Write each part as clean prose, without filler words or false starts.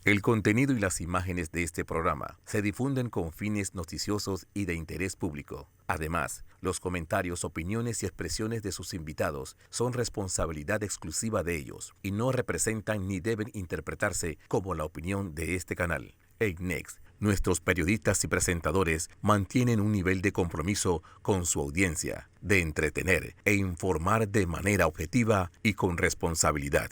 El contenido y las imágenes de este programa se difunden con fines noticiosos y de interés público. Además, los comentarios, opiniones y expresiones de sus invitados son responsabilidad exclusiva de ellos y no representan ni deben interpretarse como la opinión de este canal. EICNEX, nuestros periodistas y presentadores mantienen un nivel de compromiso con su audiencia, de entretener e informar de manera objetiva y con responsabilidad.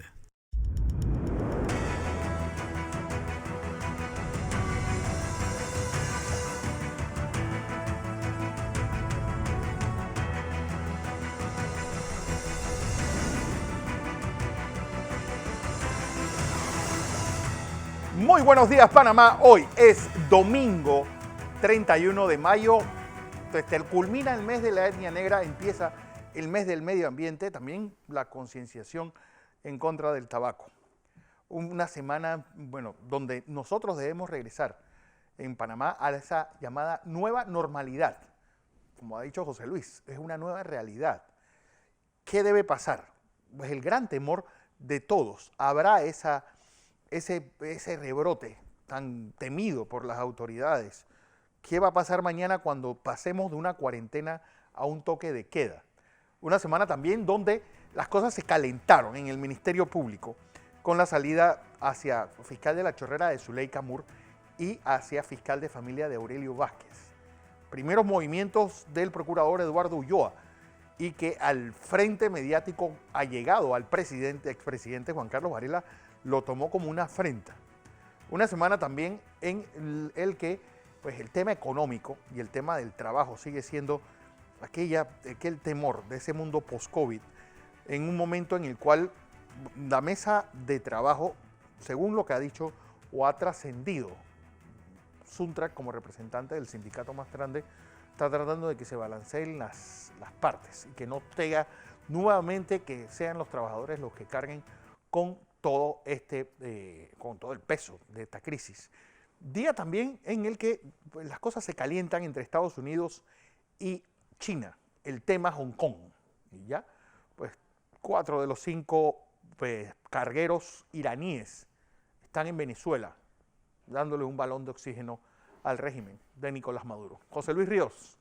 Muy buenos días, Panamá. Hoy es domingo 31 de mayo. Culmina el mes de la etnia negra, empieza el mes del medio ambiente, también la concienciación en contra del tabaco. Una semana, donde nosotros debemos regresar en Panamá a esa llamada nueva normalidad. Como ha dicho José Luis, es una nueva realidad. ¿Qué debe pasar? Pues el gran temor de todos. Habrá ese rebrote tan temido por las autoridades. ¿Qué va a pasar mañana cuando pasemos de una cuarentena a un toque de queda? Una semana también donde las cosas se calentaron en el Ministerio Público con la salida hacia fiscal de la Chorrera de Zuleika Mur y hacia fiscal de familia de Aurelio Vázquez. Primeros movimientos del procurador Eduardo Ulloa y que al frente mediático ha llegado al expresidente Juan Carlos Varela lo tomó como una afrenta. Una semana también en el que pues, el tema económico y el tema del trabajo sigue siendo aquel temor de ese mundo post-COVID, en un momento en el cual la mesa de trabajo, según lo que ha dicho o ha trascendido Suntrac como representante del sindicato más grande, está tratando de que se balanceen las partes y que no tenga nuevamente que sean los trabajadores los que carguen con todo el peso de esta crisis. Día también en el que pues, las cosas se calientan entre Estados Unidos y China, el tema Hong Kong. Y ya, pues 4 de los 5 cargueros iraníes están en Venezuela, dándole un balón de oxígeno al régimen de Nicolás Maduro. José Luis Ríos,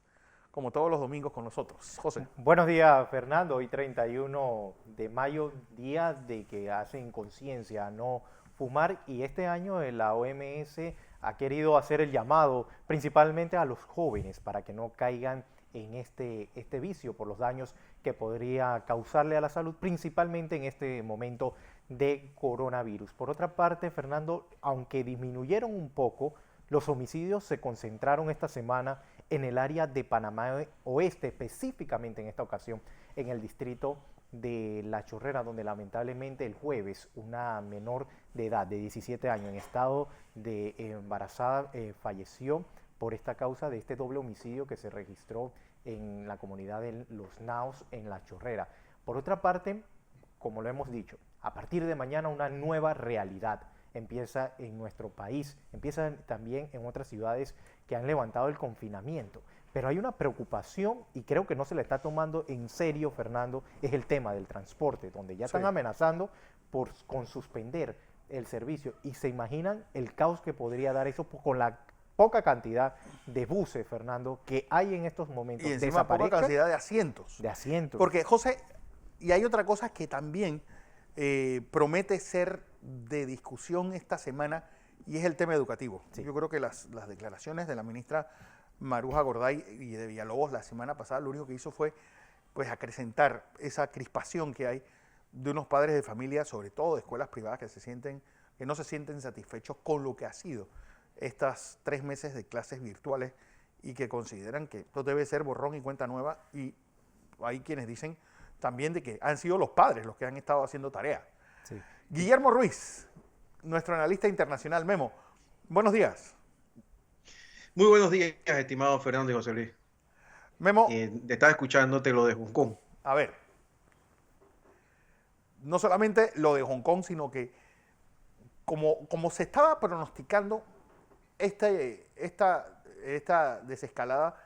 como todos los domingos con nosotros. José. Buenos días, Fernando. Hoy 31 de mayo, día de que hacen conciencia a no fumar, y este año la OMS ha querido hacer el llamado principalmente a los jóvenes para que no caigan en este vicio por los daños que podría causarle a la salud, principalmente en este momento de coronavirus. Por otra parte, Fernando, aunque disminuyeron un poco, los homicidios se concentraron esta semana en el área de Panamá Oeste, específicamente en esta ocasión en el distrito de La Chorrera, donde lamentablemente el jueves una menor de edad de 17 años en estado de embarazada falleció por esta causa de este doble homicidio que se registró en la comunidad de Los Naos en La Chorrera. Por otra parte, como lo hemos dicho, a partir de mañana una nueva realidad empieza en nuestro país, empieza también en otras ciudades que han levantado el confinamiento. Pero hay una preocupación y creo que no se le está tomando en serio, Fernando, es el tema del transporte, donde ya están amenazando con suspender el servicio, y se imaginan el caos que podría dar eso con la poca cantidad de buses, Fernando, que hay en estos momentos. Y encima poca cantidad de asientos. De asientos. Porque, José, y hay otra cosa que también promete ser de discusión esta semana, y es el tema educativo. Sí. Yo creo que las declaraciones de la ministra Maruja Gorday y de Villalobos la semana pasada lo único que hizo fue pues acrecentar esa crispación que hay de unos padres de familia, sobre todo de escuelas privadas, que no se sienten satisfechos con lo que ha sido estas 3 meses de clases virtuales y que consideran que esto debe ser borrón y cuenta nueva, y hay quienes dicen también de que han sido los padres los que han estado haciendo tarea. Sí. Guillermo Ruiz, nuestro analista internacional. Memo, buenos días. Muy buenos días, estimado Fernando y José Luis. Memo. Estaba escuchándote lo de Hong Kong. A ver, no solamente lo de Hong Kong, sino que como se estaba pronosticando, esta desescalada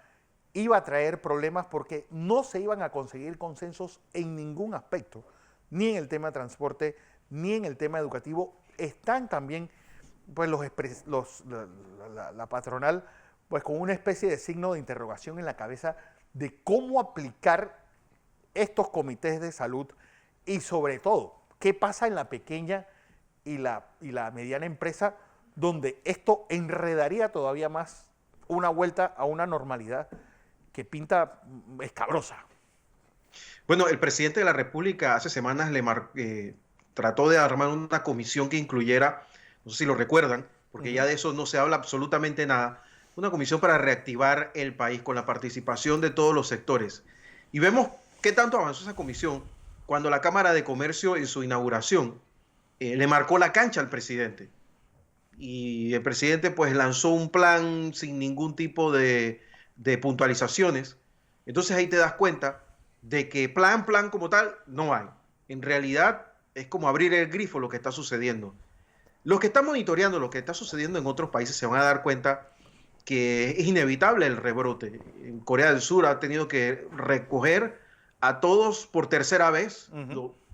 iba a traer problemas porque no se iban a conseguir consensos en ningún aspecto, ni en el tema de transporte, ni en el tema educativo. Están también pues la patronal, pues con una especie de signo de interrogación en la cabeza de cómo aplicar estos comités de salud y sobre todo, qué pasa en la pequeña y la mediana empresa donde esto enredaría todavía más una vuelta a una normalidad que pinta escabrosa. Bueno, el presidente de la República hace semanas trató de armar una comisión que incluyera, no sé si lo recuerdan, porque ya de eso no se habla absolutamente nada, una comisión para reactivar el país con la participación de todos los sectores. Y vemos qué tanto avanzó esa comisión cuando la Cámara de Comercio en su inauguración le marcó la cancha al presidente. Y el presidente pues lanzó un plan sin ningún tipo de puntualizaciones. Entonces ahí te das cuenta de que plan como tal no hay. En realidad es como abrir el grifo lo que está sucediendo. Los que están monitoreando lo que está sucediendo en otros países se van a dar cuenta que es inevitable el rebrote. En Corea del Sur ha tenido que recoger a todos por tercera vez.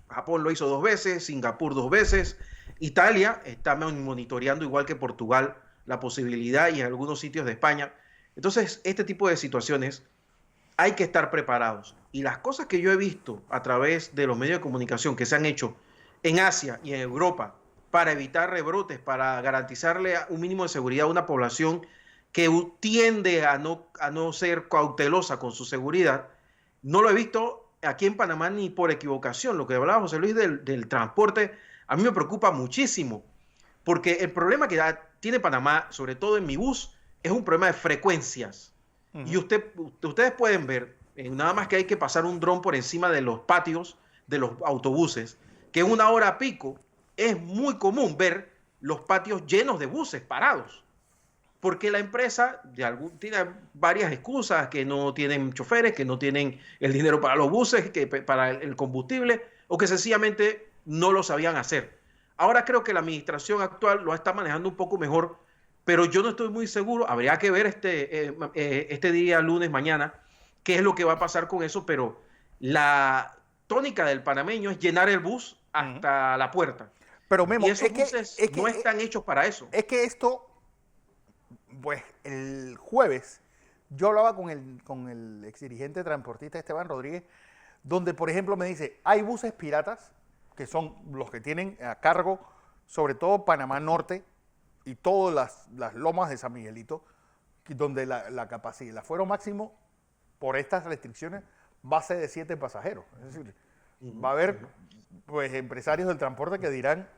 Japón lo hizo 2 veces, Singapur 2 veces. Italia está monitoreando, igual que Portugal, la posibilidad, y en algunos sitios de España. Entonces, este tipo de situaciones hay que estar preparados. Y las cosas que yo he visto a través de los medios de comunicación que se han hecho en Asia y en Europa para evitar rebrotes, para garantizarle un mínimo de seguridad a una población que tiende a no ser cautelosa con su seguridad, no lo he visto aquí en Panamá ni por equivocación. Lo que hablaba José Luis del transporte, a mí me preocupa muchísimo, porque el problema que tiene Panamá, sobre todo en mi bus, es un problema de frecuencias. Y ustedes pueden ver, nada más que hay que pasar un dron por encima de los patios de los autobuses, que en una hora pico es muy común ver los patios llenos de buses parados, porque la empresa tiene varias excusas, que no tienen choferes, que no tienen el dinero para los buses, para el combustible, o que sencillamente no lo sabían hacer. Ahora creo que la administración actual lo está manejando un poco mejor, pero yo no estoy muy seguro. Habría que ver este día, lunes, mañana, qué es lo que va a pasar con eso, pero la tónica del panameño es llenar el bus hasta la puerta. Pero Memo, y esos buses no están hechos para eso. Es que esto, pues el jueves, yo hablaba con el exdirigente transportista Esteban Rodríguez, donde, por ejemplo, me dice, hay buses piratas, que son los que tienen a cargo, sobre todo Panamá Norte y todas las lomas de San Miguelito, donde la capacidad, el aforo máximo por estas restricciones va a ser de 7 pasajeros. Es decir, va a haber pues empresarios del transporte que dirán,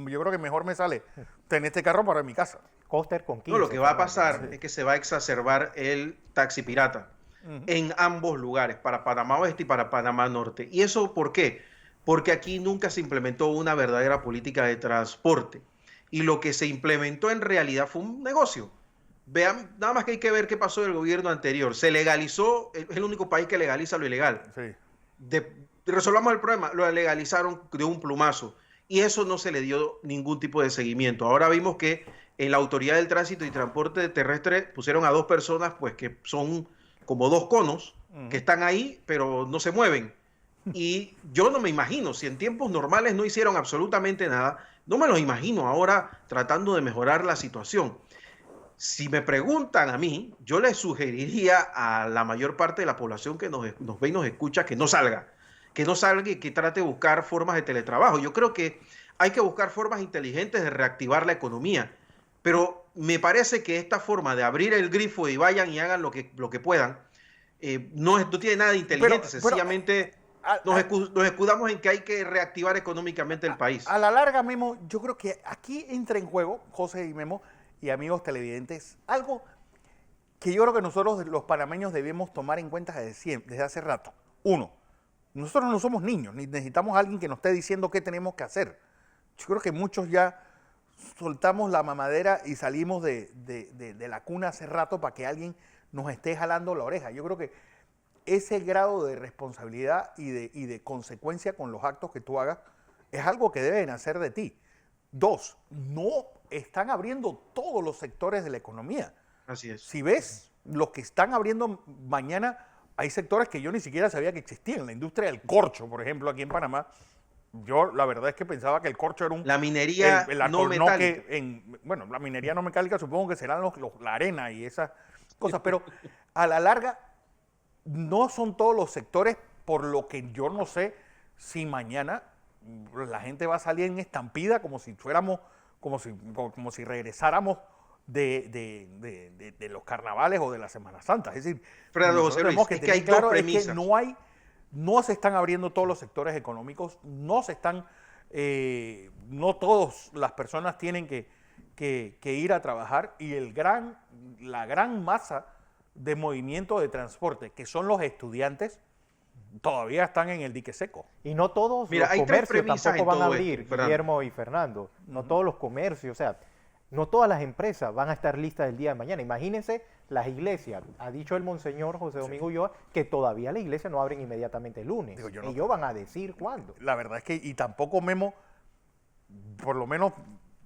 yo creo que mejor me sale tener este carro para mi casa. Coaster con 15. No, lo que va a pasar es que se va a exacerbar el taxi pirata en ambos lugares, para Panamá Oeste y para Panamá Norte. ¿Y eso por qué? Porque aquí nunca se implementó una verdadera política de transporte. Y lo que se implementó en realidad fue un negocio. Vean, nada más que hay que ver qué pasó del gobierno anterior. Se legalizó, es el único país que legaliza lo ilegal. Sí. Resolvamos el problema, lo legalizaron de un plumazo. Y eso no se le dio ningún tipo de seguimiento. Ahora vimos que en la Autoridad del Tránsito y Transporte Terrestre pusieron a 2 personas, pues que son como 2 conos, que están ahí, pero no se mueven. Y yo no me imagino, si en tiempos normales no hicieron absolutamente nada, no me los imagino ahora tratando de mejorar la situación. Si me preguntan a mí, yo les sugeriría a la mayor parte de la población que nos ve y nos escucha que no salga y que trate de buscar formas de teletrabajo. Yo creo que hay que buscar formas inteligentes de reactivar la economía, pero me parece que esta forma de abrir el grifo y vayan y hagan lo que puedan, no tiene nada de inteligente, sencillamente nos escudamos en que hay que reactivar económicamente el país. A la larga, Memo, yo creo que aquí entra en juego, José y Memo, y amigos televidentes, algo que yo creo que nosotros los panameños debemos tomar en cuenta desde hace rato. 1, nosotros no somos niños, ni necesitamos a alguien que nos esté diciendo qué tenemos que hacer. Yo creo que muchos ya soltamos la mamadera y salimos de la cuna hace rato para que alguien nos esté jalando la oreja. Yo creo que ese grado de responsabilidad y de consecuencia con los actos que tú hagas es algo que debe nacer de ti. 2, no están abriendo todos los sectores de la economía. Así es. Si ves los que están abriendo mañana, hay sectores que yo ni siquiera sabía que existían. La industria del corcho, por ejemplo, aquí en Panamá, Yo la verdad es que pensaba que el corcho era La minería no metálica. Bueno, la minería no metálica supongo que serán la arena y esas cosas, pero a la larga no son todos los sectores, por lo que yo no sé si mañana la gente va a salir en estampida como si fuéramos, como si regresáramos de los carnavales o de la Semana Santa. Es decir, Fernando José Luis, es que hay dos premisas. No se están abriendo todos los sectores económicos, no todas las personas tienen que ir a trabajar, y la gran masa de movimiento de transporte, que son los estudiantes, todavía están en el dique seco. Y no todos los comercios tampoco van a abrir, Guillermo y Fernando. No todos los comercios, o sea, no todas las empresas van a estar listas el día de mañana. Imagínense las iglesias. Ha dicho el monseñor José Domingo Ulloa que todavía las iglesias no abren inmediatamente el lunes. Ellos van a decir cuándo. La verdad es que, y tampoco Memo, por lo menos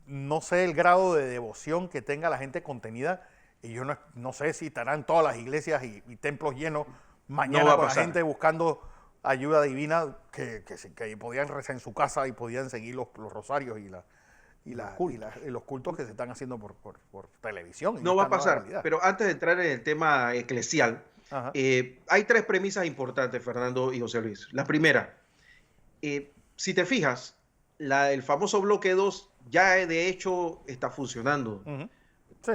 no sé el grado de devoción que tenga la gente contenida, y yo no sé si estarán todas las iglesias y templos llenos mañana con la gente buscando ayuda divina, que podían rezar en su casa y podían seguir los rosarios y los cultos que se están haciendo por televisión. No va a pasar, pero antes de entrar en el tema eclesial, hay tres premisas importantes, Fernando y José Luis. La primera, si te fijas, el famoso bloque 2 ya de hecho está funcionando. Sí.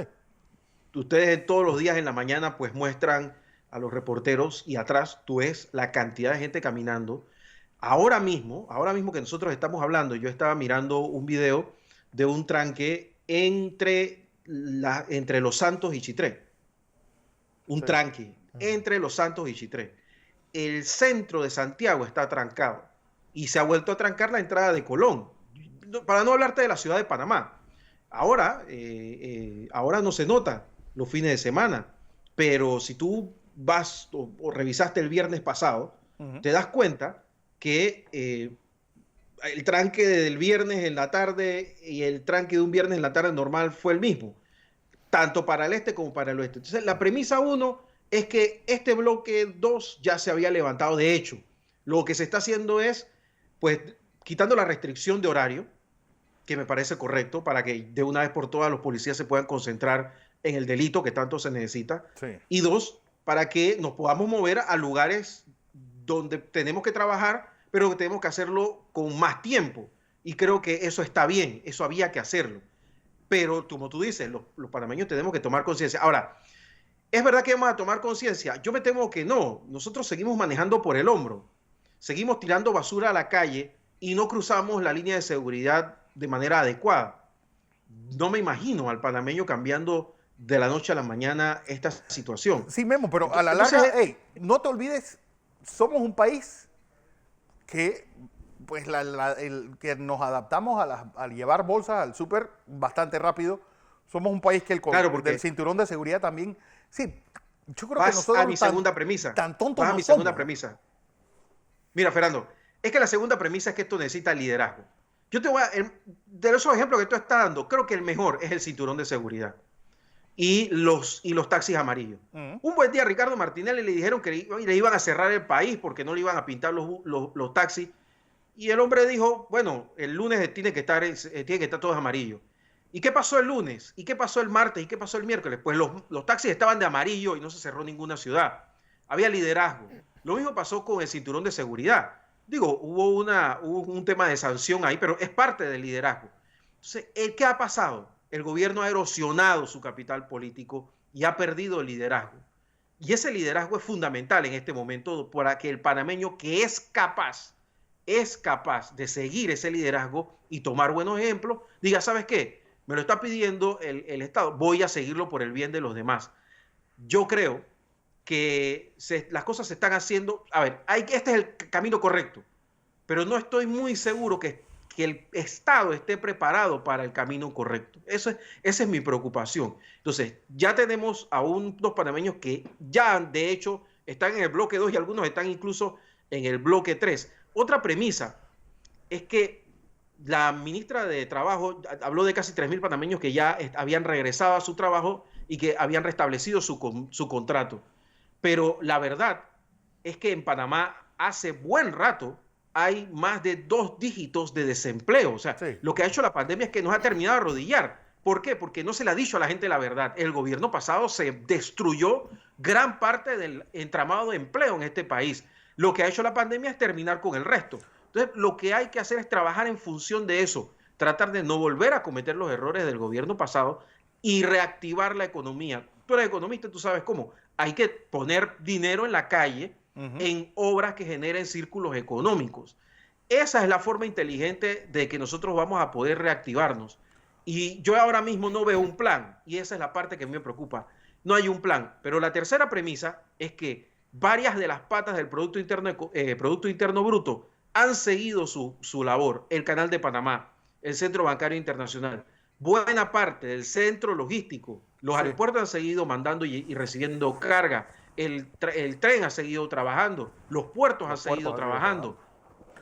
Ustedes todos los días en la mañana pues muestran a los reporteros y atrás tú ves la cantidad de gente caminando. Ahora mismo que nosotros estamos hablando, yo estaba mirando un video de un tranque entre Los Santos y Chitré. Un tranque entre Los Santos y Chitré. El centro de Santiago está trancado y se ha vuelto a trancar la entrada de Colón. Para no hablarte de la ciudad de Panamá. Ahora no se nota los fines de semana, pero si tú vas o revisaste el viernes pasado, te das cuenta que el tranque del viernes en la tarde y el tranque de un viernes en la tarde normal fue el mismo, tanto para el este como para el oeste. Entonces, la premisa 1 es que este bloque 2 ya se había levantado. De hecho, lo que se está haciendo es, pues, quitando la restricción de horario, que me parece correcto, para que de una vez por todas los policías se puedan concentrar en el delito que tanto se necesita. Sí. Y 2, para que nos podamos mover a lugares donde tenemos que trabajar, pero que tenemos que hacerlo con más tiempo. Y creo que eso está bien, eso había que hacerlo. Pero, como tú dices, los panameños tenemos que tomar conciencia. Ahora, ¿es verdad que vamos a tomar conciencia? Yo me temo que no. Nosotros seguimos manejando por el hombro. Seguimos tirando basura a la calle y no cruzamos la línea de seguridad de manera adecuada. No me imagino al panameño cambiando de la noche a la mañana esta situación. Sí, Memo, pero a la larga, no te olvides, somos un país que, pues, que nos adaptamos a llevar bolsas al súper bastante rápido. Somos un país que del cinturón de seguridad también. Sí, yo creo que nosotros a mi segunda premisa. Tan tontos a no mi somos. Segunda premisa. Mira, Fernando, es que la segunda premisa es que esto necesita liderazgo. Yo te voy de esos ejemplos que tú estás dando, creo que el mejor es el cinturón de seguridad y los taxis amarillos. Un buen día a Ricardo Martinelli le dijeron que le iban a cerrar el país porque no le iban a pintar los taxis. Y el hombre dijo, bueno, el lunes tiene que estar todos amarillos. ¿Y qué pasó el lunes? ¿Y qué pasó el martes? ¿Y qué pasó el miércoles? Pues los taxis estaban de amarillo y no se cerró ninguna ciudad. Había liderazgo. Lo mismo pasó con el cinturón de seguridad. Digo, hubo un tema de sanción ahí, pero es parte del liderazgo. Entonces, ¿qué ha pasado? El gobierno ha erosionado su capital político y ha perdido el liderazgo. Y ese liderazgo es fundamental en este momento para que el panameño que es capaz de seguir ese liderazgo y tomar buenos ejemplos, diga, ¿sabes qué? Me lo está pidiendo el Estado, voy a seguirlo por el bien de los demás. Yo creo que las cosas se están haciendo, este es el camino correcto, pero no estoy muy seguro que el Estado esté preparado para el camino correcto. Esa es mi preocupación. Entonces, ya tenemos a unos panameños que ya, de hecho, están en el bloque 2 y algunos están incluso en el bloque 3. Otra premisa es que la ministra de Trabajo habló de casi 3.000 panameños que ya habían regresado a su trabajo y que habían restablecido su contrato. Pero la verdad es que en Panamá hace buen rato hay más de 2 dígitos de desempleo. O sea, Sí. lo que ha hecho la pandemia es que nos ha terminado de arrodillar. ¿Por qué? Porque no se le ha dicho a la gente la verdad. El gobierno pasado se destruyó gran parte del entramado de empleo en este país. Lo que ha hecho la pandemia es terminar con el resto. Entonces, lo que hay que hacer es trabajar en función de eso, tratar de no volver a cometer los errores del gobierno pasado y reactivar la economía. Tú eres economista, tú sabes cómo. Hay que poner dinero en la calle en obras que generen círculos económicos. Esa es la forma inteligente de que nosotros vamos a poder reactivarnos. Y yo ahora mismo no veo un plan, y esa es la parte que me preocupa. No hay un plan. Pero la tercera premisa es que varias de las patas del Producto Interno Bruto han seguido su labor. El Canal de Panamá, el Centro Bancario Internacional, buena parte del centro logístico. Los aeropuertos han seguido mandando y recibiendo carga. El tren ha seguido trabajando. Los puertos han seguido trabajando.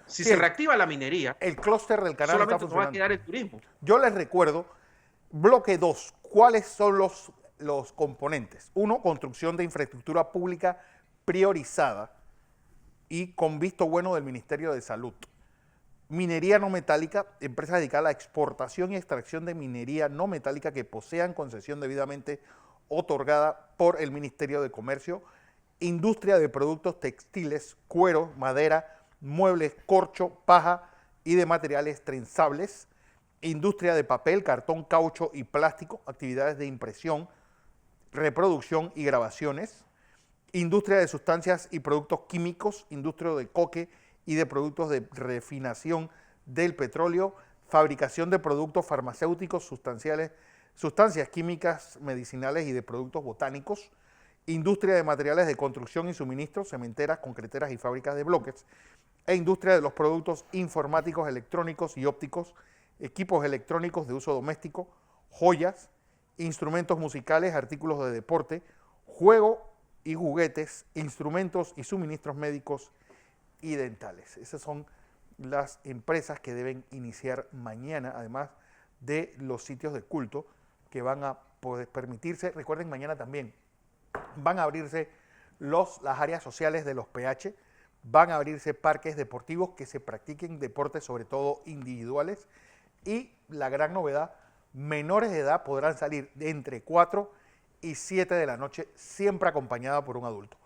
Si se reactiva la minería, el clúster del canal solamente está nos va a funcionando. quedar el turismo. Yo les recuerdo, bloque 2, ¿cuáles son los componentes? 1, construcción de infraestructura pública priorizada y con visto bueno del Ministerio de Salud. Minería no metálica, empresas dedicadas a la exportación y extracción de minería no metálica que posean concesión debidamente otorgada por el Ministerio de Comercio. Industria de productos textiles, cuero, madera, muebles, corcho, paja y de materiales trenzables. Industria de papel, cartón, caucho y plástico, actividades de impresión, reproducción y grabaciones. Industria de sustancias y productos químicos, industria de coque y de productos de refinación del petróleo, fabricación de productos farmacéuticos, sustancias químicas, medicinales y de productos botánicos, industria de materiales de construcción y suministros, cementeras, concreteras y fábricas de bloques, e industria de los productos informáticos, electrónicos y ópticos, equipos electrónicos de uso doméstico, joyas, instrumentos musicales, artículos de deporte, juego y juguetes, instrumentos y suministros médicos y dentales. Esas son las empresas que deben iniciar mañana, además de los sitios de culto que van a poder permitirse. Recuerden, mañana también van a abrirse las áreas sociales de los PH, van a abrirse parques deportivos que se practiquen deportes, sobre todo individuales, y la gran novedad, menores de edad podrán salir de entre 4 y 7 de la noche, siempre acompañada por un adulto.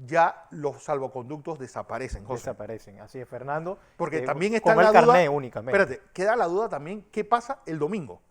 Ya los salvoconductos desaparecen, José. Desaparecen, así es, Fernando. Porque también está con la el duda, carné únicamente. espérate, queda la duda también, ¿qué pasa el domingo?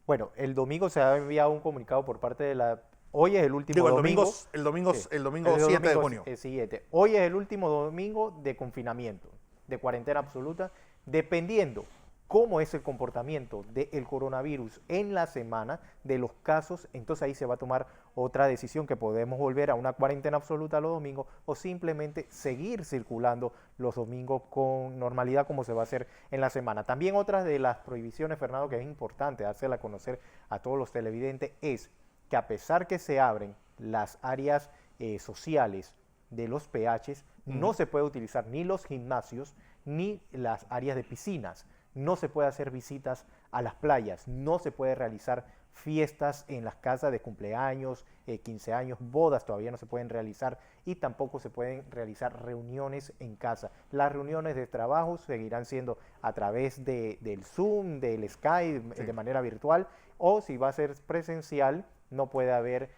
Bueno, el domingo se ha enviado un comunicado por parte de la... Hoy es el último domingo. El domingo Sí, 7 de junio. el siguiente. Hoy es el último domingo de confinamiento, de cuarentena absoluta, dependiendo cómo es el comportamiento del coronavirus en la semana, de los casos, entonces ahí se va a tomar otra decisión, que podemos volver a una cuarentena absoluta los domingos o simplemente seguir circulando los domingos con normalidad como se va a hacer en la semana. También otra de las prohibiciones, Fernando, que es importante hacerla conocer a todos los televidentes, es que a pesar que se abren las áreas sociales de los PHs, no se puede utilizar ni los gimnasios ni las áreas de piscinas. No se puede hacer visitas a las playas, no se puede realizar fiestas en las casas de cumpleaños, 15 años, bodas todavía no se pueden realizar y tampoco se pueden realizar reuniones en casa. Las reuniones de trabajo seguirán siendo a través del Zoom, del Skype, de manera virtual, o si va a ser presencial, no puede haber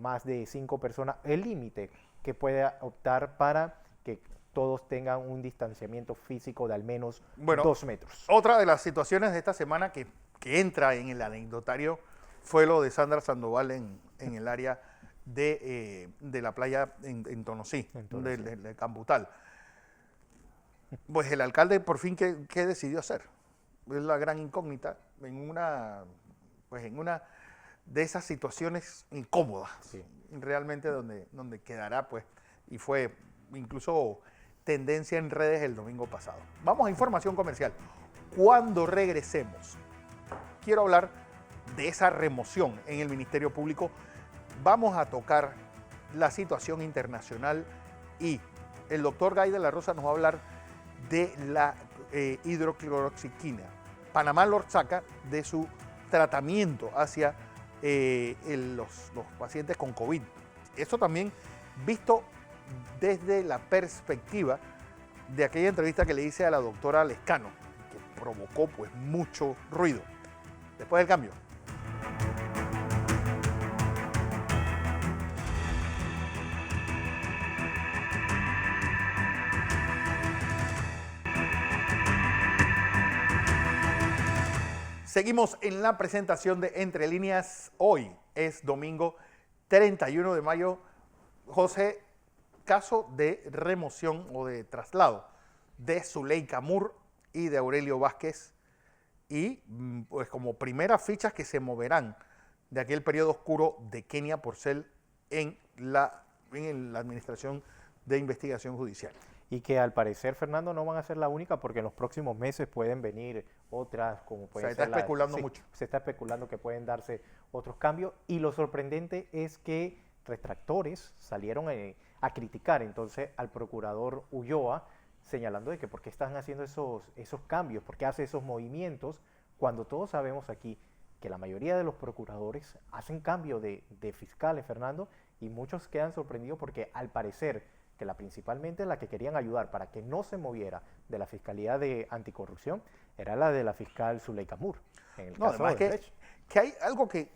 más de 5 personas. El límite que pueda optar para que todos tengan un distanciamiento físico de al menos 2 metros. Otra de las situaciones de esta semana que entra en el anecdotario fue lo de Sandra Sandoval en el área de la playa en Tonosí, de Cambutal. Pues el alcalde por fin, ¿qué decidió hacer? Es la gran incógnita en una de esas situaciones incómodas, sí, realmente donde quedará, pues, y fue incluso tendencia en redes el domingo pasado. Vamos a información comercial. Cuando regresemos, quiero hablar de esa remoción en el Ministerio Público. Vamos a tocar la situación internacional y el doctor Gay de la Rosa nos va a hablar de la hidrocloroxiquina. Panamá lo saca de su tratamiento hacia los pacientes con COVID. Esto también visto desde la perspectiva de aquella entrevista que le hice a la doctora Lescano, que provocó pues mucho ruido. Después del cambio. Seguimos en la presentación de Entre Líneas. Hoy es domingo 31 de mayo. José, caso de remoción o de traslado de Zuleika Moore y de Aurelio Vázquez, y pues como primeras fichas que se moverán de aquel periodo oscuro de Kenia Porcel en la Administración de Investigación Judicial. Y que al parecer, Fernando, no van a ser la única, porque en los próximos meses pueden venir otras, como pueden ser Se está especulando mucho. Se está especulando que pueden darse otros cambios, y lo sorprendente es que retractores salieron a criticar entonces al procurador Ulloa, señalando de que por qué están haciendo esos cambios, por qué hace esos movimientos, cuando todos sabemos aquí que la mayoría de los procuradores hacen cambio de fiscales, Fernando, y muchos quedan sorprendidos porque al parecer que principalmente la que querían ayudar para que no se moviera de la Fiscalía de Anticorrupción era la de la fiscal Zuleika Moore. En el caso además de que hay algo que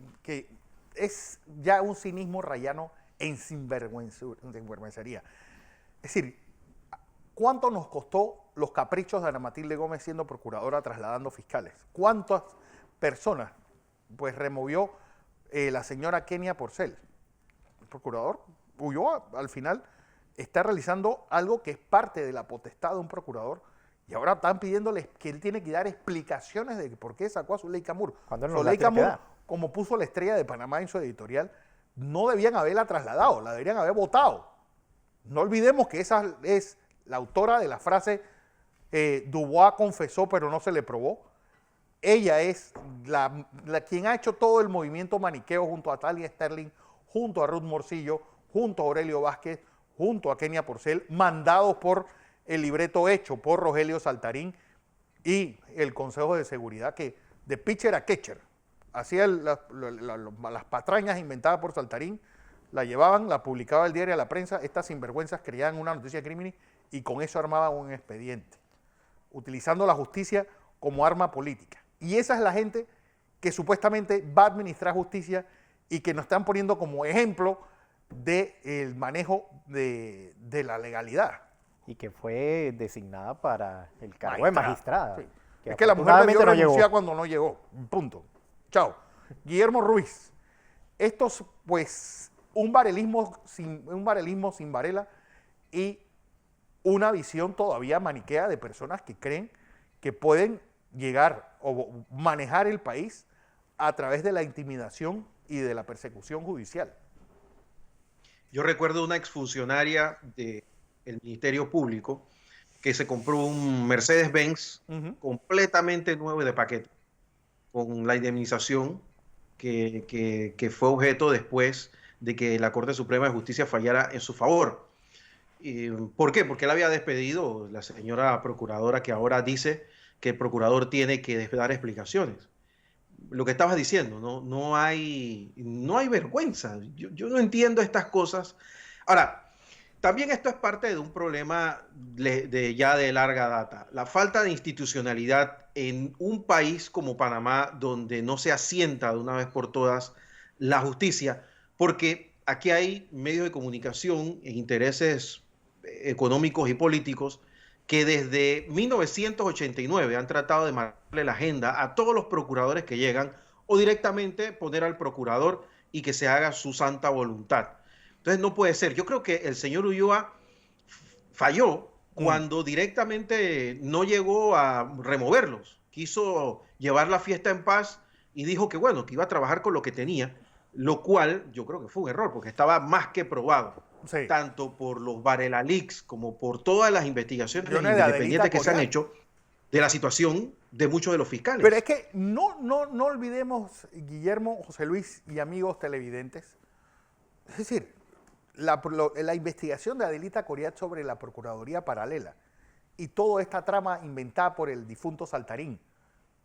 es ya un cinismo rayano en sinvergüencería. Es decir, ¿cuánto nos costó los caprichos de Ana Matilde Gómez siendo procuradora trasladando fiscales? ¿Cuántas personas pues removió la señora Kenia Porcel? El procurador Ulloa al final está realizando algo que es parte de la potestad de un procurador, y ahora están pidiéndole que él tiene que dar explicaciones de por qué sacó a Zuleika Moore. Zuleika Moore, como puso la Estrella de Panamá en su editorial, no debían haberla trasladado, la deberían haber votado. No olvidemos que esa es la autora de la frase Dubois confesó pero no se le probó. Ella es quien ha hecho todo el movimiento maniqueo junto a Talia Sterling, junto a Ruth Morcillo, junto a Aurelio Vázquez, junto a Kenia Porcel, mandados por el libreto hecho por Rogelio Saltarín y el Consejo de Seguridad, que de pitcher a catcher hacía las patrañas inventadas por Saltarín, la llevaban, la publicaba el diario a la prensa, estas sinvergüenzas creaban una noticia de crimen y con eso armaban un expediente, utilizando la justicia como arma política. Y esa es la gente que supuestamente va a administrar justicia y que nos están poniendo como ejemplo del manejo de la legalidad. Y que fue designada para el cargo de magistrada. Sí. Es que la mujer debió renunciar cuando no llegó. Punto. Chao. Guillermo Ruiz. Esto es pues un barelismo sin Varela y una visión todavía maniquea de personas que creen que pueden llegar o manejar el país a través de la intimidación y de la persecución judicial. Yo recuerdo una exfuncionaria del Ministerio Público que se compró un Mercedes-Benz completamente nuevo y de paquete, con la indemnización que fue objeto después de que la Corte Suprema de Justicia fallara en su favor. ¿Por qué? Porque él había despedido la señora procuradora, que ahora dice que el procurador tiene que dar explicaciones. Lo que estabas diciendo, no hay vergüenza. Yo no entiendo estas cosas. Ahora, también esto es parte de un problema ya de larga data. La falta de institucionalidad en un país como Panamá, donde no se asienta de una vez por todas la justicia, porque aquí hay medios de comunicación e intereses económicos y políticos que desde 1989 han tratado de marcarle la agenda a todos los procuradores que llegan, o directamente poner al procurador y que se haga su santa voluntad. Entonces no puede ser. Yo creo que el señor Ulloa falló cuando directamente no llegó a removerlos. Quiso llevar la fiesta en paz y dijo que bueno, que iba a trabajar con lo que tenía, lo cual yo creo que fue un error, porque estaba más que probado. Sí. Tanto por los Varela Leaks como por todas las investigaciones independientes que se han hecho de la situación de muchos de los fiscales. Pero es que no olvidemos, Guillermo, José Luis y amigos televidentes, es decir, la investigación de Adelita Coriat sobre la Procuraduría Paralela y toda esta trama inventada por el difunto Saltarín,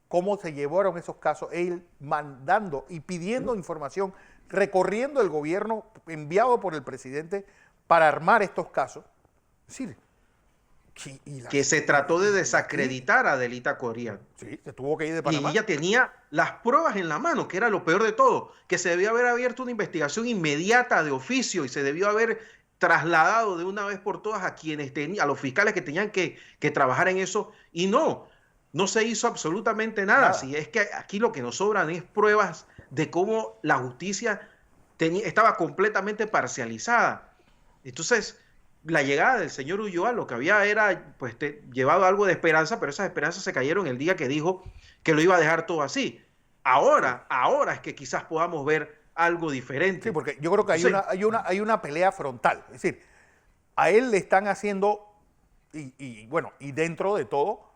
cómo se llevaron esos casos, él mandando y pidiendo información, recorriendo el gobierno enviado por el presidente para armar estos casos. Es decir, que se trató de desacreditar a Adelita Coriat. Sí, se tuvo que ir de Panamá. Y ella tenía las pruebas en la mano, que era lo peor de todo, que se debió haber abierto una investigación inmediata de oficio y se debió haber trasladado de una vez por todas a quienes a los fiscales que tenían que trabajar en eso, y no se hizo absolutamente nada. Si es que aquí lo que nos sobran es pruebas de cómo la justicia estaba completamente parcializada. Entonces, la llegada del señor Ulloa lo que había era pues llevado algo de esperanza, pero esas esperanzas se cayeron el día que dijo que lo iba a dejar todo así. Ahora es que quizás podamos ver algo diferente. Sí, porque yo creo que hay una pelea frontal. Es decir, a él le están haciendo, y dentro de todo,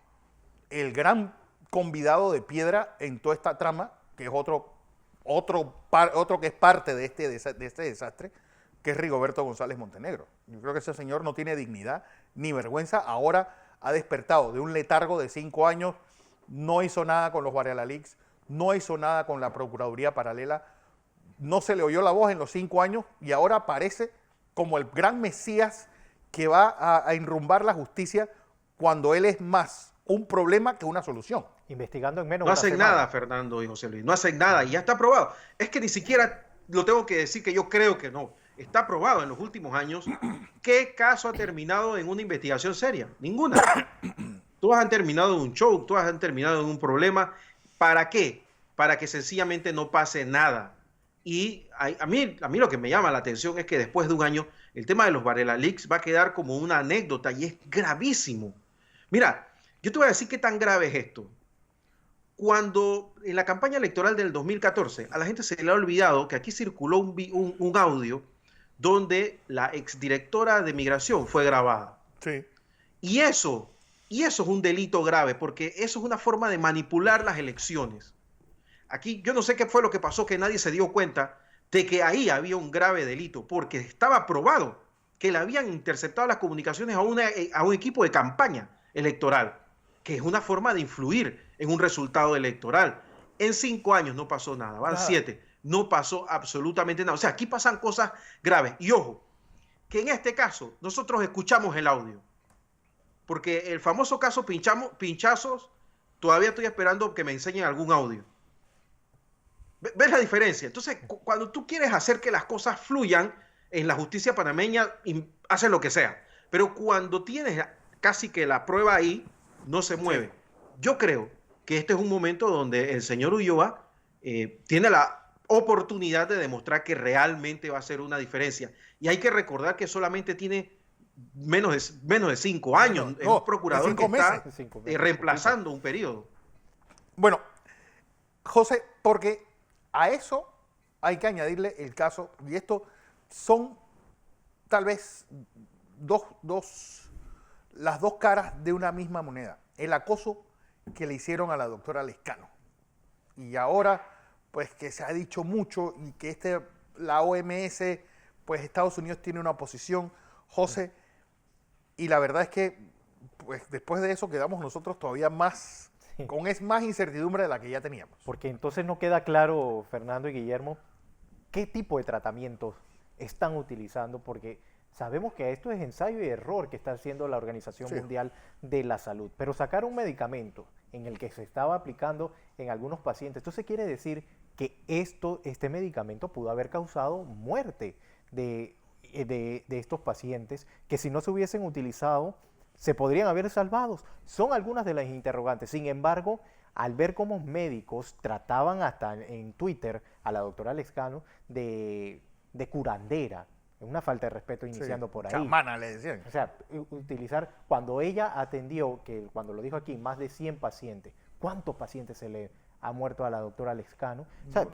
el gran convidado de piedra en toda esta trama, que es otro que es parte de este desastre, que es Rigoberto González Montenegro. Yo creo que ese señor no tiene dignidad ni vergüenza. Ahora ha despertado de un letargo de 5 años, no hizo nada con los Guardiala Leaks, no hizo nada con la Procuraduría Paralela, no se le oyó la voz en los 5 años y ahora aparece como el gran Mesías que va a enrumbar la justicia cuando él es más un problema que una solución. Investigando en menos de una semana. No hacen nada, Fernando y José Luis, no hacen nada y ya está aprobado. Es que ni siquiera lo tengo que decir que yo creo que no. Está aprobado en los últimos años. ¿Qué caso ha terminado en una investigación seria? Ninguna. Todas han terminado en un show, todas han terminado en un problema. ¿Para qué? Para que sencillamente no pase nada. Y a mí lo que me llama la atención es que después de un año el tema de los Varela Leaks va a quedar como una anécdota y es gravísimo. Mira, yo te voy a decir qué tan grave es esto. Cuando en la campaña electoral del 2014 a la gente se le ha olvidado que aquí circuló un audio donde la exdirectora de Migración fue grabada. Sí. Y eso es un delito grave, porque eso es una forma de manipular las elecciones. Aquí yo no sé qué fue lo que pasó, que nadie se dio cuenta de que ahí había un grave delito, porque estaba probado que le habían interceptado las comunicaciones a un equipo de campaña electoral, que es una forma de influir en un resultado electoral. En 5 años no pasó nada, van 7. No pasó absolutamente nada. O sea, aquí pasan cosas graves. Y ojo, que en este caso nosotros escuchamos el audio. Porque el famoso caso Pinchazos, todavía estoy esperando que me enseñen algún audio. ¿Ves la diferencia? Entonces, cuando tú quieres hacer que las cosas fluyan en la justicia panameña, haces lo que sea. Pero cuando tienes casi que la prueba ahí, no se mueve. Yo creo que este es un momento donde el señor Ulloa tiene la oportunidad de demostrar que realmente va a ser una diferencia. Y hay que recordar que solamente tiene menos de 5 años. Es un procurador que está reemplazando un periodo. Bueno, José, porque a eso hay que añadirle el caso, y esto son tal vez las dos caras de una misma moneda. El acoso que le hicieron a la doctora Lescano. Y ahora, pues que se ha dicho mucho y que la OMS, pues Estados Unidos tiene una posición, José, y la verdad es que pues después de eso quedamos nosotros todavía más, con más incertidumbre de la que ya teníamos. Porque entonces no queda claro, Fernando y Guillermo, qué tipo de tratamientos están utilizando, porque sabemos que esto es ensayo y error que está haciendo la Organización Mundial de la Salud, pero sacar un medicamento en el que se estaba aplicando en algunos pacientes, entonces quiere decir que este medicamento pudo haber causado muerte de estos pacientes, que si no se hubiesen utilizado, se podrían haber salvado. Son algunas de las interrogantes. Sin embargo, al ver cómo médicos trataban hasta en Twitter a la doctora Lescano de curandera, una falta de respeto iniciando por ahí. Chamana, le decían. O sea, utilizar, cuando ella atendió, que cuando lo dijo aquí, más de 100 pacientes, ¿cuántos pacientes se le ha muerto a la doctora Lescano? O sea,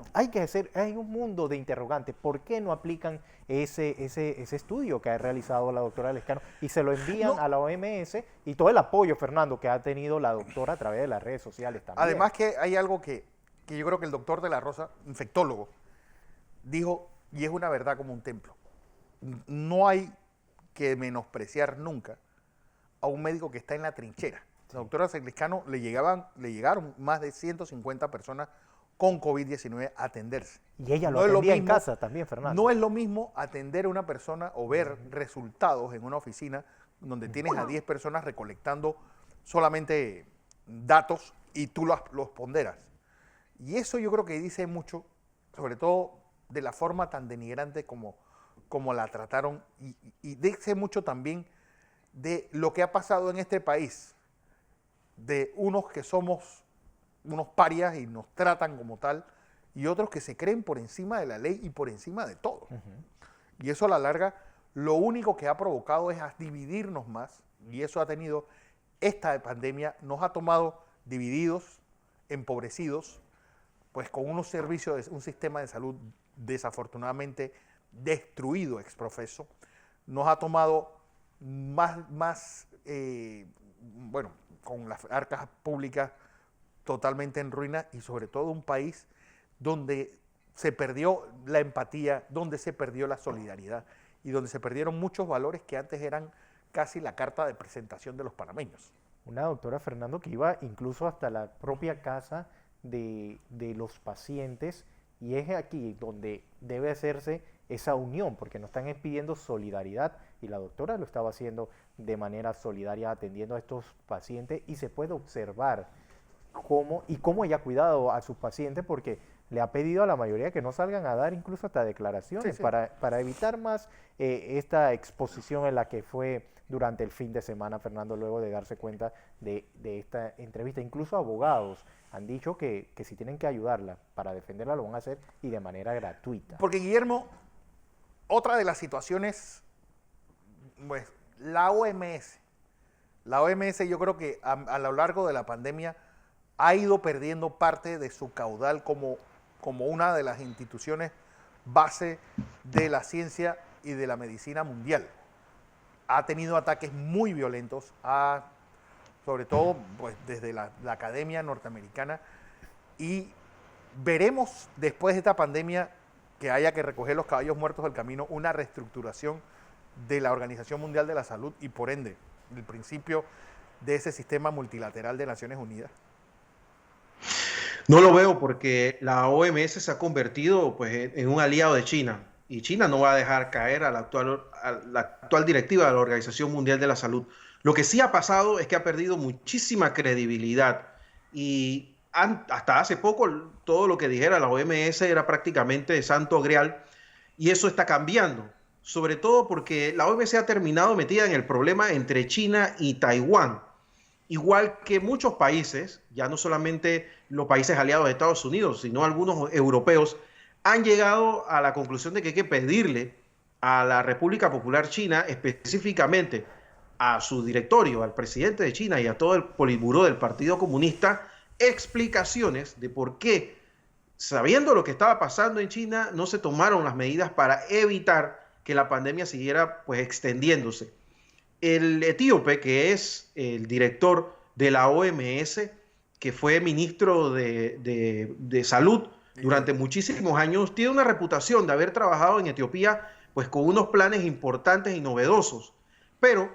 hay un mundo de interrogantes. ¿Por qué no aplican ese estudio que ha realizado la doctora Lescano y se lo envían a la OMS? Y todo el apoyo, Fernando, que ha tenido la doctora a través de las redes sociales también. Además que hay algo que yo creo que el doctor de la Rosa, infectólogo, dijo, y es una verdad como un templo. No hay que menospreciar nunca a un médico que está en la trinchera. La doctora Lescano le llegaron más de 150 personas con COVID-19 a atenderse. Y ella lo atendía en casa también, Fernando. No es lo mismo atender a una persona o ver resultados en una oficina donde tienes a 10 personas recolectando solamente datos y tú los ponderas. Y eso yo creo que dice mucho, sobre todo de la forma tan denigrante como la trataron, y dice mucho también de lo que ha pasado en este país, de unos que somos unos parias y nos tratan como tal, y otros que se creen por encima de la ley y por encima de todo. Y eso a la larga lo único que ha provocado es a dividirnos más, y eso ha tenido, esta pandemia nos ha tomado divididos, empobrecidos, pues con unos servicios, un sistema de salud desafortunadamente destruido ex profeso, nos ha tomado bueno, con las arcas públicas totalmente en ruina, y sobre todo un país donde se perdió la empatía, donde se perdió la solidaridad y donde se perdieron muchos valores que antes eran casi la carta de presentación de los panameños. Una doctora, Fernando, que iba incluso hasta la propia casa de los pacientes, y es aquí donde debe hacerse esa unión, porque nos están pidiendo solidaridad, y la doctora lo estaba haciendo de manera solidaria atendiendo a estos pacientes, y se puede observar cómo ella ha cuidado a sus pacientes, porque le ha pedido a la mayoría que no salgan a dar incluso hasta declaraciones, sí. para evitar más esta exposición en la que fue durante el fin de semana, Fernando, luego de darse cuenta de esta entrevista. Incluso abogados han dicho que si tienen que ayudarla para defenderla, lo van a hacer, y de manera gratuita. Porque, Guillermo, otra de las situaciones, pues, la OMS yo creo que a lo largo de la pandemia ha ido perdiendo parte de su caudal como una de las instituciones base de la ciencia y de la medicina mundial. Ha tenido ataques muy violentos, sobre todo pues, desde la academia norteamericana, y veremos después de esta pandemia que haya que recoger los caballos muertos del camino, una reestructuración de la Organización Mundial de la Salud y por ende el principio de ese sistema multilateral de Naciones Unidas. No lo veo, porque la OMS se ha convertido pues, en un aliado de China, y China no va a dejar caer a la actual directiva de la Organización Mundial de la Salud. Lo que sí ha pasado es que ha perdido muchísima credibilidad, y hasta hace poco todo lo que dijera la OMS era prácticamente santo grial, y eso está cambiando, sobre todo porque la OMS ha terminado metida en el problema entre China y Taiwán. Igual que muchos países, ya no solamente los países aliados de Estados Unidos, sino algunos europeos, han llegado a la conclusión de que hay que pedirle a la República Popular China, específicamente a su directorio, al presidente de China y a todo el Politburó del Partido Comunista, explicaciones de por qué, sabiendo lo que estaba pasando en China, no se tomaron las medidas para evitar que la pandemia siguiera pues, extendiéndose. El etíope, que es el director de la OMS, que fue ministro de Salud durante muchísimos años, tiene una reputación de haber trabajado en Etiopía pues, con unos planes importantes y novedosos. Pero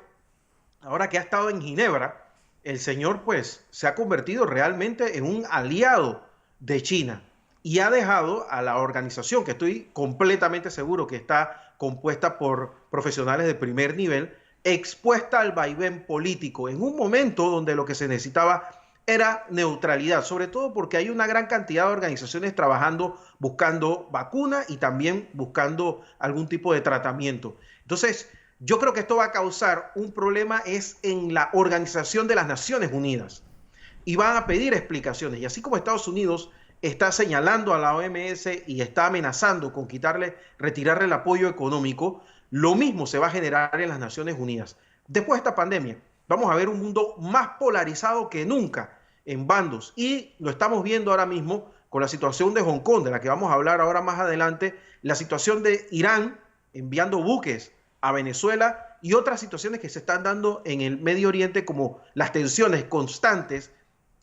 ahora que ha estado en Ginebra, el señor pues, se ha convertido realmente en un aliado de China, y ha dejado a la organización, que estoy completamente seguro que está compuesta por profesionales de primer nivel, expuesta al vaivén político en un momento donde lo que se necesitaba era neutralidad, sobre todo porque hay una gran cantidad de organizaciones trabajando, buscando vacuna y también buscando algún tipo de tratamiento. Entonces, yo creo que esto va a causar un problema en la Organización de las Naciones Unidas, y van a pedir explicaciones, y así como Estados Unidos está señalando a la OMS y está amenazando con retirarle el apoyo económico, lo mismo se va a generar en las Naciones Unidas. Después de esta pandemia, vamos a ver un mundo más polarizado que nunca en bandos, y lo estamos viendo ahora mismo con la situación de Hong Kong, de la que vamos a hablar ahora más adelante, la situación de Irán enviando buques a Venezuela y otras situaciones que se están dando en el Medio Oriente, como las tensiones constantes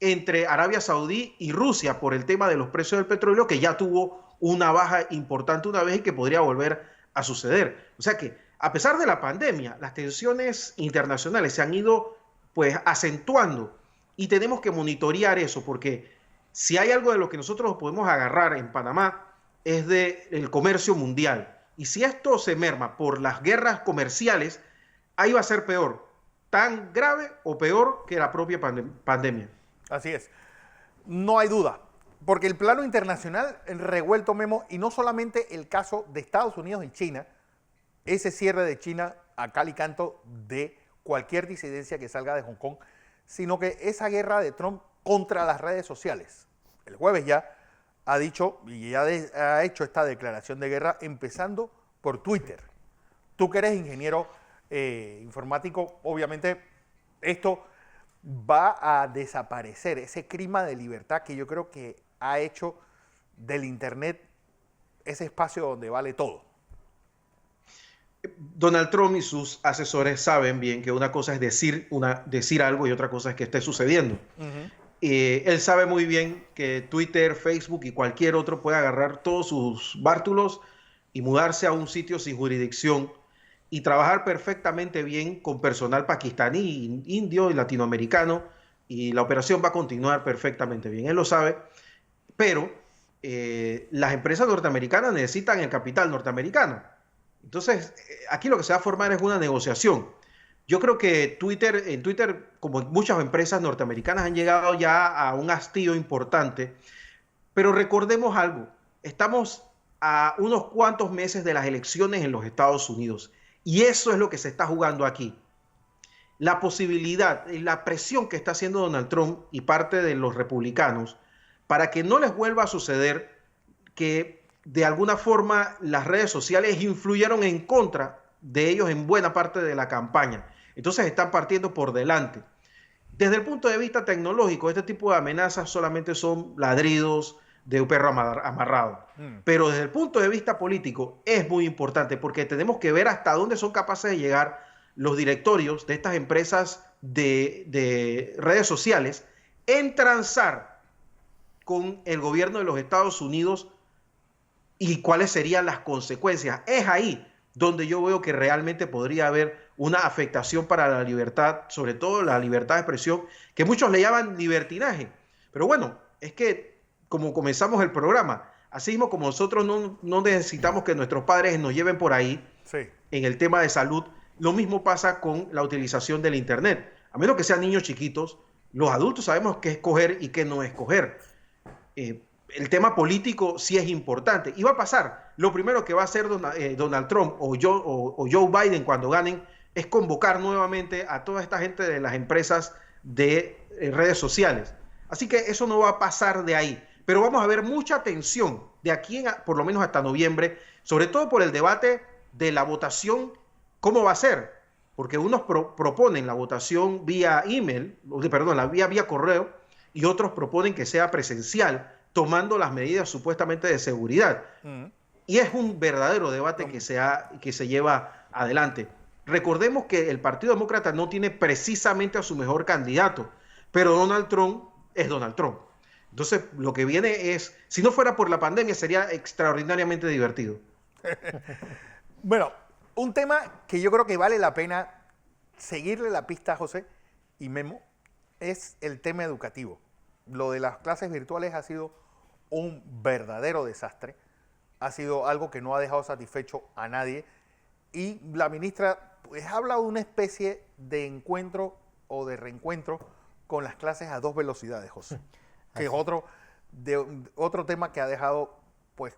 entre Arabia Saudí y Rusia por el tema de los precios del petróleo, que ya tuvo una baja importante una vez y que podría volver a suceder. O sea que, a pesar de la pandemia, las tensiones internacionales se han ido pues acentuando, y tenemos que monitorear eso, porque si hay algo de lo que nosotros podemos agarrar en Panamá es del comercio mundial, y si esto se merma por las guerras comerciales, ahí va a ser peor, tan grave o peor que la propia pandemia. Así es. No hay duda. Porque el plano internacional revuelto, Memo, y no solamente el caso de Estados Unidos y China, ese cierre de China a cal y canto de cualquier disidencia que salga de Hong Kong, sino que esa guerra de Trump contra las redes sociales. El jueves ya ha dicho y ya ha hecho esta declaración de guerra empezando por Twitter. Tú que eres ingeniero informático, obviamente esto va a desaparecer, ese clima de libertad que yo creo que ha hecho del Internet ese espacio donde vale todo. Donald Trump y sus asesores saben bien que una cosa es decir algo y otra cosa es que esté sucediendo. Él sabe muy bien que Twitter, Facebook y cualquier otro puede agarrar todos sus bártulos y mudarse a un sitio sin jurisdicción y trabajar perfectamente bien con personal pakistaní, indio y latinoamericano, y la operación va a continuar perfectamente bien. Él lo sabe, pero las empresas norteamericanas necesitan el capital norteamericano. Entonces, aquí lo que se va a formar es una negociación. Yo creo que en Twitter, como muchas empresas norteamericanas, han llegado ya a un hastío importante, pero recordemos algo, estamos a unos cuantos meses de las elecciones en los Estados Unidos. Y eso es lo que se está jugando aquí. La posibilidad, la presión que está haciendo Donald Trump y parte de los republicanos para que no les vuelva a suceder que de alguna forma las redes sociales influyeron en contra de ellos en buena parte de la campaña. Entonces están partiendo por delante. Desde el punto de vista tecnológico, este tipo de amenazas solamente son ladridos de un perro amarrado. Pero desde el punto de vista político es muy importante porque tenemos que ver hasta dónde son capaces de llegar los directorios de estas empresas de redes sociales en transar con el gobierno de los Estados Unidos y cuáles serían las consecuencias. Es ahí donde yo veo que realmente podría haber una afectación para la libertad, sobre todo la libertad de expresión, que muchos le llaman libertinaje. Pero bueno, es que como comenzamos el programa, así mismo como nosotros no necesitamos que nuestros padres nos lleven por ahí, sí, en el tema de salud, lo mismo pasa con la utilización del Internet. A menos que sean niños chiquitos, los adultos sabemos qué escoger y qué no escoger. El tema político sí es importante. Y va a pasar. Lo primero que va a hacer Donald Trump o Joe Biden cuando ganen es convocar nuevamente a toda esta gente de las empresas de redes sociales. Así que eso no va a pasar de ahí. Pero vamos a ver mucha tensión de aquí por lo menos hasta noviembre, sobre todo por el debate de la votación, cómo va a ser. Porque unos proponen la votación vía email, perdón, vía correo, y otros proponen que sea presencial, tomando las medidas supuestamente de seguridad. Y es un verdadero debate que se lleva adelante. Recordemos que el Partido Demócrata no tiene precisamente a su mejor candidato, pero Donald Trump es Donald Trump. Entonces, lo que viene es, si no fuera por la pandemia, sería extraordinariamente divertido. Bueno, un tema que yo creo que vale la pena seguirle la pista a José y Memo es el tema educativo. Lo de las clases virtuales ha sido un verdadero desastre. Ha sido algo que no ha dejado satisfecho a nadie. Y la ministra pues habla de una especie de encuentro o de reencuentro con las clases a dos velocidades, José. Que es otro tema que ha dejado pues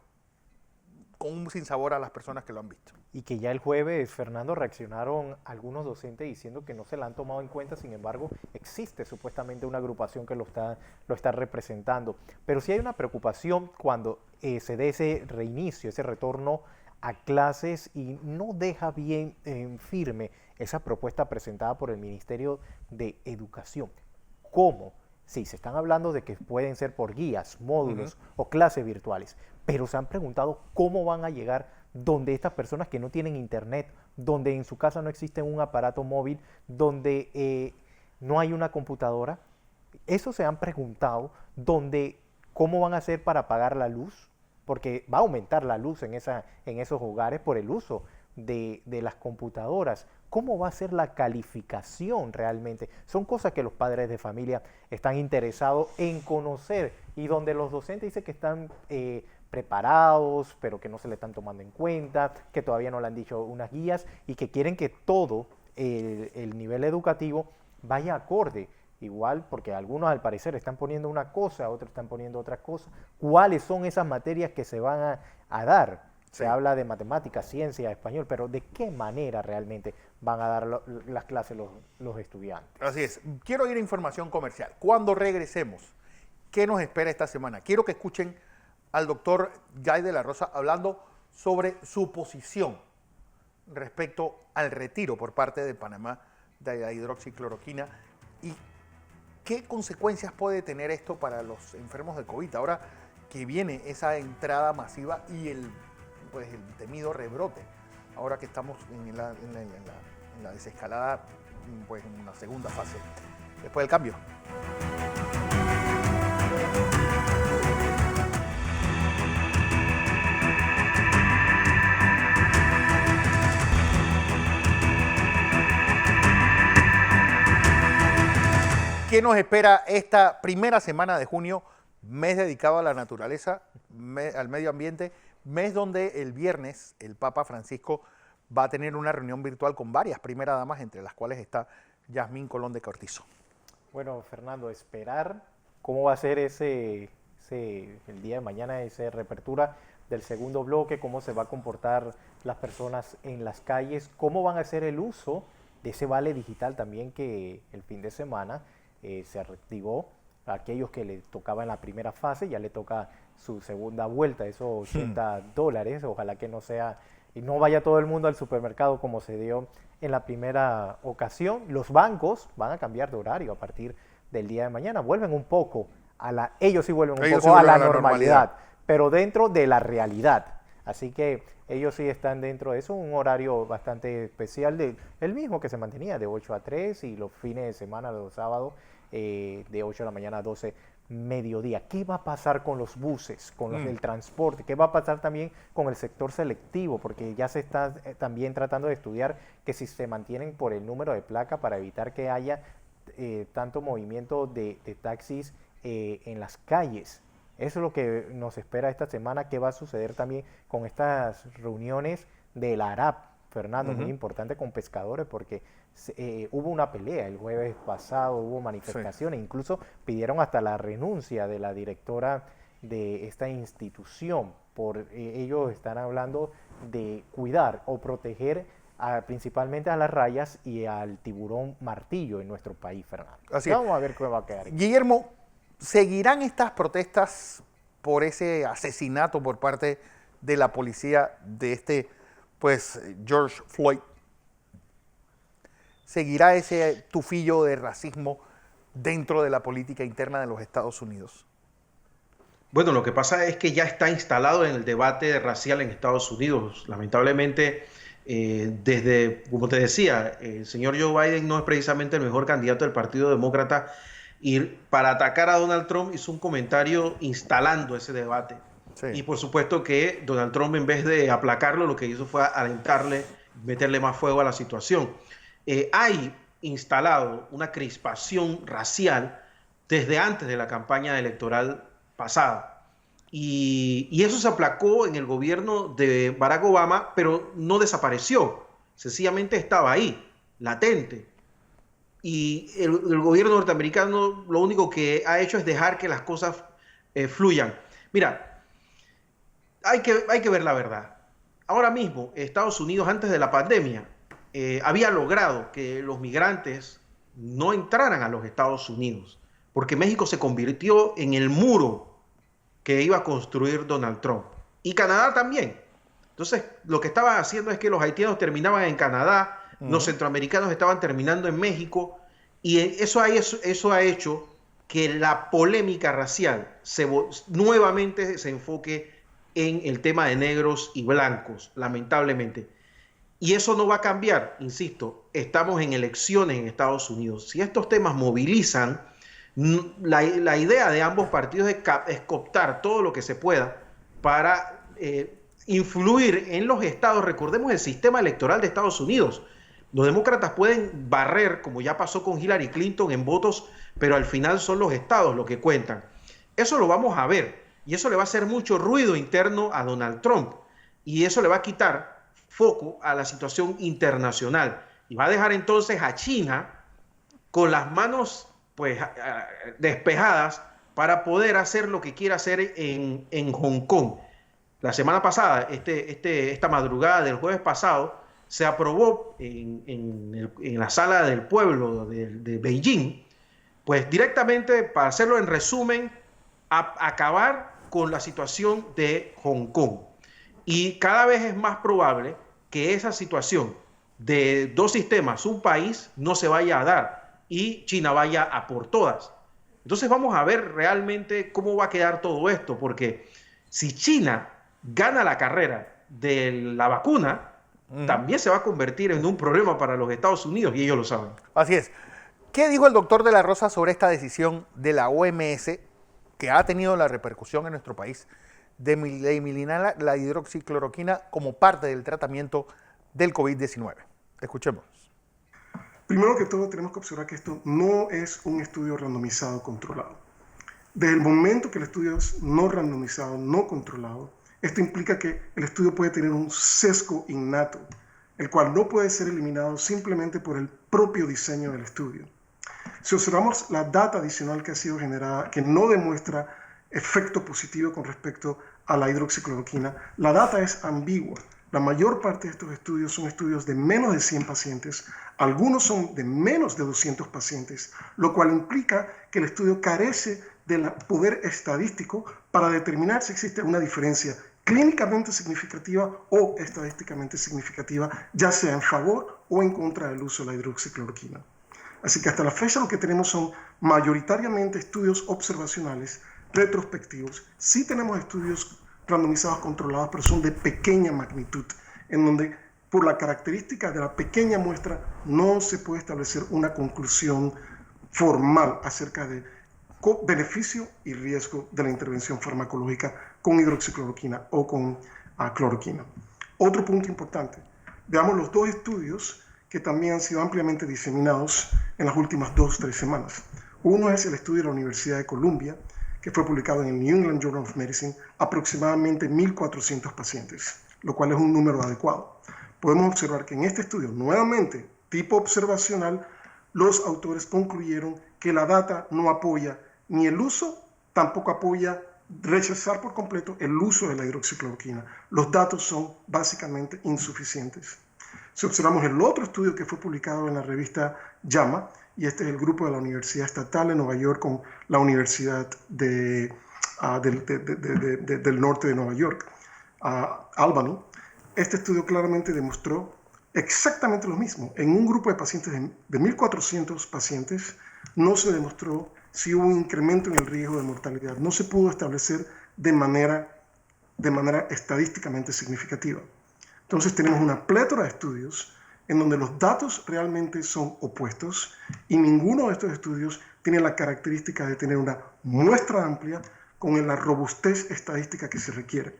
con un sinsabor a las personas que lo han visto. Y que ya el jueves, Fernando, reaccionaron algunos docentes diciendo que no se la han tomado en cuenta, sin embargo, existe supuestamente una agrupación que lo está representando. Pero sí hay una preocupación cuando se dé ese reinicio, ese retorno a clases y no deja bien firme esa propuesta presentada por el Ministerio de Educación. ¿Cómo? Sí, se están hablando de que pueden ser por guías, módulos o clases virtuales, pero se han preguntado cómo van a llegar donde estas personas que no tienen internet, donde en su casa no existe un aparato móvil, donde no hay una computadora. Eso se han preguntado, donde cómo van a hacer para pagar la luz, porque va a aumentar la luz en esos hogares por el uso de las computadoras. ¿Cómo va a ser la calificación realmente? Son cosas que los padres de familia están interesados en conocer y donde los docentes dicen que están preparados, pero que no se le están tomando en cuenta, que todavía no le han dicho unas guías y que quieren que todo el nivel educativo vaya acorde. Igual, porque algunos al parecer están poniendo una cosa, otros están poniendo otra cosa. ¿Cuáles son esas materias que se van a dar? Se habla de matemáticas, ciencia, español, pero ¿de qué manera realmente van a dar las clases los estudiantes? Así es. Quiero ir a información comercial. Cuando regresemos, ¿qué nos espera esta semana? Quiero que escuchen al doctor Guy de la Rosa hablando sobre su posición respecto al retiro por parte de Panamá de la hidroxicloroquina y qué consecuencias puede tener esto para los enfermos de COVID. Ahora que viene esa entrada masiva y el temido rebrote, ahora que estamos en la desescalada, pues en una segunda fase. Después del cambio. ¿Qué nos espera esta primera semana de junio? Mes dedicado a la naturaleza, al medio ambiente, mes donde el viernes el Papa Francisco va a tener una reunión virtual con varias primeras damas, entre las cuales está Yasmín Colón de Cortizo. Bueno, Fernando, esperar cómo va a ser el día de mañana, esa reapertura del segundo bloque, cómo se va a comportar las personas en las calles, cómo van a hacer el uso de ese vale digital también que el fin de semana se activó. A aquellos que le tocaba en la primera fase, ya le toca su segunda vuelta, esos $80. Ojalá que no sea, y no vaya todo el mundo al supermercado como se dio en la primera ocasión. Los bancos van a cambiar de horario a partir del día de mañana. Vuelven un poco ellos sí vuelven un poco a la normalidad, pero dentro de la realidad. Así que ellos sí están dentro de eso, un horario bastante especial, el mismo que se mantenía de 8 a 3 y los fines de semana, los sábados, de 8 de la mañana a 12 mediodía. ¿Qué va a pasar con los buses, con el transporte? ¿Qué va a pasar también con el sector selectivo? Porque ya se está también tratando de estudiar que si se mantienen por el número de placa para evitar que haya tanto movimiento de taxis en las calles. Eso es lo que nos espera esta semana. ¿Qué va a suceder también con estas reuniones de la ARAP, Fernando? Muy importante con pescadores, porque hubo una pelea el jueves pasado, hubo manifestaciones, incluso pidieron hasta la renuncia de la directora de esta institución. Ellos están hablando de cuidar o proteger principalmente a las rayas y al tiburón martillo en nuestro país, Fernando. Vamos a ver qué va a quedar. Guillermo, ¿seguirán estas protestas por ese asesinato por parte de la policía de George Floyd? ¿Seguirá ese tufillo de racismo dentro de la política interna de los Estados Unidos? Bueno, lo que pasa es que ya está instalado en el debate racial en Estados Unidos. Lamentablemente, como te decía, el señor Joe Biden no es precisamente el mejor candidato del Partido Demócrata, y para atacar a Donald Trump hizo un comentario instalando ese debate. Sí. Y por supuesto que Donald Trump, en vez de aplacarlo, lo que hizo fue alentarle, meterle más fuego a la situación. Hay instalado una crispación racial desde antes de la campaña electoral pasada. Y eso se aplacó en el gobierno de Barack Obama, pero no desapareció. Sencillamente estaba ahí, latente. Y el gobierno norteamericano lo único que ha hecho es dejar que las cosas fluyan. Mira, hay que ver la verdad. Ahora mismo, Estados Unidos, antes de la pandemia, había logrado que los migrantes no entraran a los Estados Unidos, porque México se convirtió en el muro que iba a construir Donald Trump. Y Canadá también. Entonces, lo que estaban haciendo es que los haitianos terminaban en Canadá, los centroamericanos estaban terminando en México, y eso ha hecho que la polémica racial nuevamente se enfoque en el tema de negros y blancos, lamentablemente. Y eso no va a cambiar, insisto, estamos en elecciones en Estados Unidos. Si estos temas movilizan, la idea de ambos partidos es cooptar todo lo que se pueda para influir en los estados. Recordemos el sistema electoral de Estados Unidos. Los demócratas pueden barrer, como ya pasó con Hillary Clinton, en votos, pero al final son los estados los que cuentan. Eso lo vamos a ver, y eso le va a hacer mucho ruido interno a Donald Trump, y eso le va a quitar foco a la situación internacional. y va a dejar entonces a China con las manos pues despejadas para poder hacer lo que quiera hacer en Hong Kong. La semana pasada, esta madrugada del jueves pasado, se aprobó en la sala del pueblo de Beijing, pues directamente, para hacerlo en resumen, acabar con la situación de Hong Kong. Y cada vez es más probable que esa situación de dos sistemas, un país, no se vaya a dar y China vaya a por todas. Entonces vamos a ver realmente cómo va a quedar todo esto, porque si China gana la carrera de la vacuna, también se va a convertir en un problema para los Estados Unidos y ellos lo saben. Así es. ¿Qué dijo el doctor de la Rosa sobre esta decisión de la OMS que ha tenido la repercusión en nuestro país de eliminar la hidroxicloroquina como parte del tratamiento del COVID-19? Escuchemos. Primero que todo, tenemos que observar que esto no es un estudio randomizado controlado. Desde el momento que el estudio es no randomizado, no controlado, esto implica que el estudio puede tener un sesgo innato, el cual no puede ser eliminado simplemente por el propio diseño del estudio. Si observamos la data adicional que ha sido generada, que no demuestra efecto positivo con respecto a la hidroxicloroquina, la data es ambigua. La mayor parte de estos estudios son estudios de menos de 100 pacientes, algunos son de menos de 200 pacientes, lo cual implica que el estudio carece del poder estadístico para determinar si existe una diferencia clínicamente significativa o estadísticamente significativa, ya sea en favor o en contra del uso de la hidroxicloroquina. Así que hasta la fecha lo que tenemos son mayoritariamente estudios observacionales, retrospectivos. Sí tenemos estudios randomizados controlados, pero son de pequeña magnitud, en donde por la característica de la pequeña muestra no se puede establecer una conclusión formal acerca de beneficio y riesgo de la intervención farmacológica con hidroxicloroquina o con cloroquina. Otro punto importante, veamos los dos estudios que también han sido ampliamente diseminados en las últimas 2 o 3 semanas. Uno es el estudio de la Universidad de Columbia, que fue publicado en el New England Journal of Medicine, aproximadamente 1.400 pacientes, lo cual es un número adecuado. Podemos observar que en este estudio, nuevamente, tipo observacional, los autores concluyeron que la data no apoya ni el uso, tampoco apoya rechazar por completo el uso de la hidroxicloroquina. Los datos son básicamente insuficientes. Si observamos el otro estudio que fue publicado en la revista JAMA, y este es el grupo de la Universidad Estatal de Nueva York con la Universidad del norte de Nueva York, Albany, este estudio claramente demostró exactamente lo mismo. En un grupo de pacientes de 1.400 pacientes no se demostró si hubo un incremento en el riesgo de mortalidad. No se pudo establecer de manera estadísticamente significativa. Entonces tenemos una plétora de estudios en donde los datos realmente son opuestos y ninguno de estos estudios tiene la característica de tener una muestra amplia con la robustez estadística que se requiere.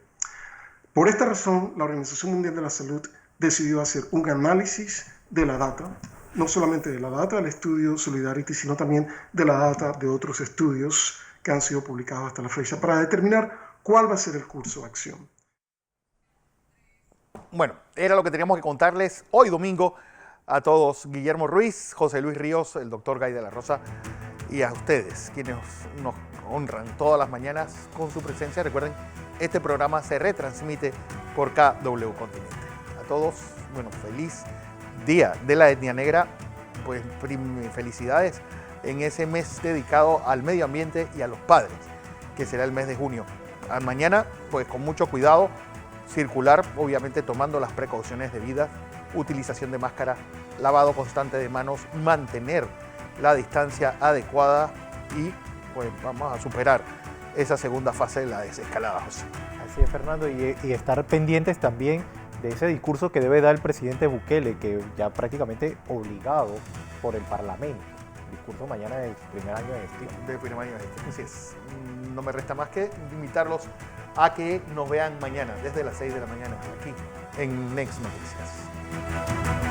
Por esta razón, la Organización Mundial de la Salud decidió hacer un análisis de la data, no solamente de la data del estudio Solidarity, sino también de la data de otros estudios que han sido publicados hasta la fecha, para determinar cuál va a ser el curso de acción. Bueno, era lo que teníamos que contarles hoy domingo a todos. Guillermo Ruiz, José Luis Ríos, el doctor Guy de la Rosa y a ustedes, quienes nos honran todas las mañanas con su presencia. Recuerden, este programa se retransmite por KW Continente. A todos, bueno, feliz Día de la Etnia Negra, pues felicidades en ese mes dedicado al medio ambiente y a los padres, que será el mes de junio. Mañana, pues con mucho cuidado, circular, obviamente tomando las precauciones debidas, utilización de máscara, lavado constante de manos, mantener la distancia adecuada y pues vamos a superar esa segunda fase de la desescalada, José. Así es, Fernando, y estar pendientes también de ese discurso que debe dar el presidente Bukele, que ya prácticamente obligado por el Parlamento. El discurso mañana del primer año de gestión. Del primer año de gestión, así es. No me resta más que invitarlos a que nos vean mañana desde las 6 de la mañana aquí en Next Noticias.